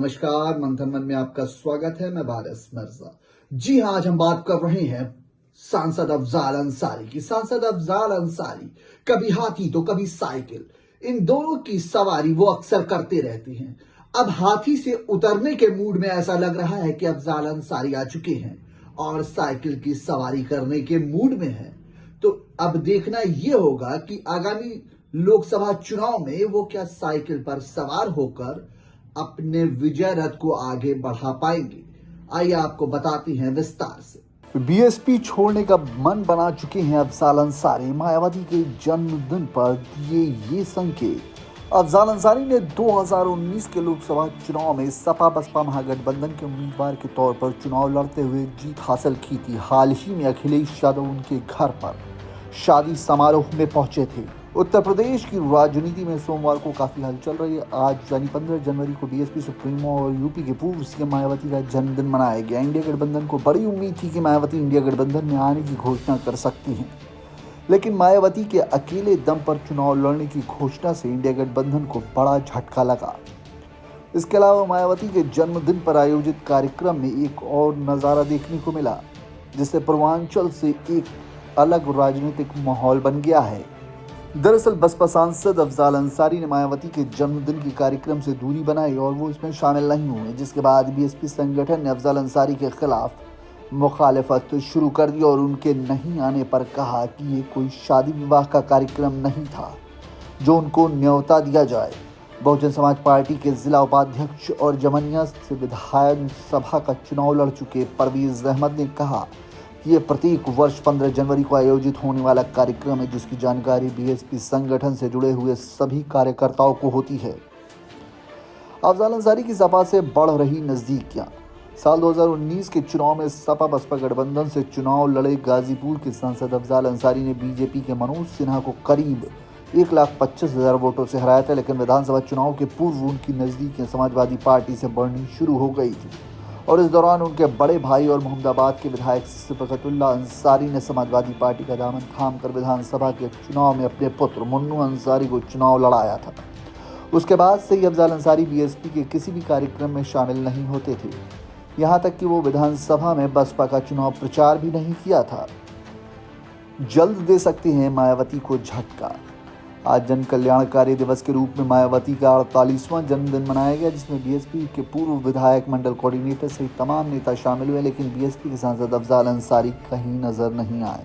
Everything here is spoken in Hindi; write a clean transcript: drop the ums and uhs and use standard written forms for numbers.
नमस्कार, मंथन मन में आपका स्वागत है। मैं बारिस मिर्जा। जी हाँ, आज हम बात कर रहे हैं सांसद अफजाल अंसारी की। सांसद अफजाल अंसारी कभी हाथी तो कभी साइकिल, इन दोनों की सवारी वो अक्सर करते रहते हैं। अब हाथी से उतरने के मूड में ऐसा लग रहा है कि अफजाल अंसारी आ चुके हैं और साइकिल की सवारी करने के मूड में है। तो अब देखना यह होगा कि आगामी लोकसभा चुनाव में वो क्या साइकिल पर सवार होकर अपने विजय रथ को आगे बढ़ा पाएंगे। आइए आपको बताते हैं विस्तार से। बीएसपी छोड़ने का मन बना चुके हैं अफजाल अंसारी। मायावती के जन्मदिन पर दिए ये संकेत। अफजाल अंसारी ने 2019 के लोकसभा चुनाव में सपा बसपा महागठबंधन के उम्मीदवार के तौर पर चुनाव लड़ते हुए जीत हासिल की थी। हाल ही में अखिलेश यादव उनके घर पर शादी समारोह में पहुंचे थे। उत्तर प्रदेश की राजनीति में सोमवार को काफी हलचल रही है। आज यानी 15 जनवरी को बीएसपी सुप्रीमो और यूपी के पूर्व सीएम मायावती का जन्मदिन मनाया गया। इंडिया गठबंधन को बड़ी उम्मीद थी कि मायावती इंडिया गठबंधन में आने की घोषणा कर सकती हैं, लेकिन मायावती के अकेले दम पर चुनाव लड़ने की घोषणा से इंडिया गठबंधन को बड़ा झटका लगा। इसके अलावा मायावती के जन्मदिन पर आयोजित कार्यक्रम में एक और नज़ारा देखने को मिला, जिससे पूर्वांचल से एक अलग राजनीतिक माहौल बन गया है। दरअसल बसपा सांसद अफजाल अंसारी ने मायावती के जन्मदिन के कार्यक्रम से दूरी बनाई और वो इसमें शामिल नहीं हुए, जिसके बाद बीएसपी संगठन ने अफजाल अंसारी के खिलाफ मुखालिफत शुरू कर दी और उनके नहीं आने पर कहा कि ये कोई शादी विवाह का कार्यक्रम नहीं था जो उनको न्योता दिया जाए। बहुजन समाज पार्टी के जिला उपाध्यक्ष और जमनिया से विधायक सभा का चुनाव लड़ चुके परवेज अहमद ने कहा ये प्रत्येक वर्ष 15 जनवरी को आयोजित होने वाला कार्यक्रम है, जिसकी जानकारी बीएसपी संगठन से जुड़े हुए सभी कार्यकर्ताओं को होती है। अफजाल अंसारी की सपा से बढ़ रही नजदीकियां। साल 2019 के चुनाव में सपा बसपा गठबंधन से चुनाव लड़े गाजीपुर के सांसद अफजाल अंसारी ने बीजेपी के मनोज सिन्हा को करीब 1,25,000 वोटों से हराया था, लेकिन विधानसभा चुनाव के पूर्व उनकी नजदीकियां समाजवादी पार्टी से बढ़नी शुरू हो गई थी और इस दौरान उनके बड़े भाई और मोहम्मदाबाद के विधायक सिफकतुल्ला अंसारी ने समाजवादी पार्टी का दामन थामकर विधानसभा के चुनाव में अपने पुत्र मुन्नू अंसारी को चुनाव लड़ाया था। उसके बाद से ही अफजाल अंसारी बीएसपी के किसी भी कार्यक्रम में शामिल नहीं होते थे, यहाँ तक कि वो विधानसभा में बसपा का चुनाव प्रचार भी नहीं किया था। जल्द दे सकते हैं मायावती को झटका। आज जन कल्याणकारी दिवस के रूप में मायावती का 48वां जन्मदिन मनाया गया, जिसमें बीएसपी के पूर्व विधायक मंडल कोऑर्डिनेटर सहित तमाम नेता शामिल हुए, लेकिन बीएसपी के सांसद अफजाल अंसारी कहीं नजर नहीं आए।